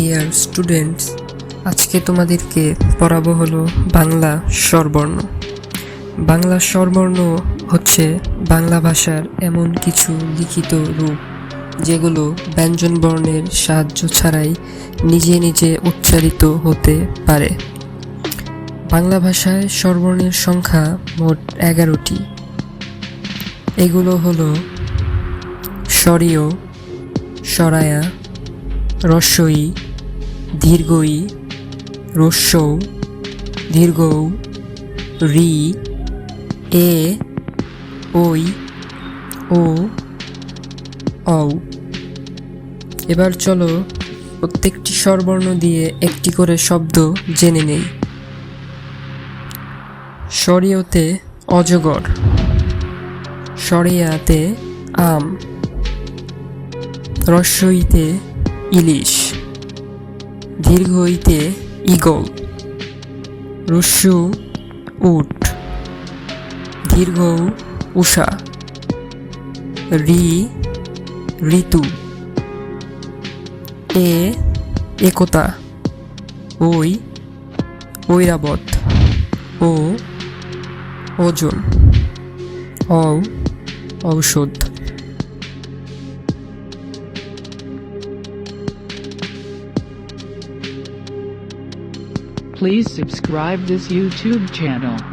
Dear students, আজকে তোমাদেরকে পড়াবো হলো বাংলা স্বরবর্ণ। বাংলা স্বরবর্ণ হচ্ছে বাংলা ভাষার এমন কিছু লিখিত রূপ যেগুলো ব্যঞ্জনবর্ণের সাহায্য ছাড়াই নিজে নিজে উচ্চারিত হতে পারে। বাংলা ভাষায় স্বরবর্ণের সংখ্যা মোট 11টি। এগুলো হলো স্বরীয়, স্বরায়া, রস্বই, দীর্ঘই, রস্যৌ, দীর্ঘৌ, রি, এ, ওই, ও, ঔ। এবার চলো প্রত্যেকটি স্বরবর্ণ দিয়ে একটি করে শব্দ জেনে নেই। স্বরীয়তে অজগর, স্বরেয়াতে আম, রস্বইতে ইলিশ, দীর্ঘইতে ঈগল, রস্যু উট, দীর্ঘৌ উষা, রি ঋতু, এ একতা, ওই ঐরাবত, ও ওজন, ঔ ঔষধ। Please subscribe this YouTube channel.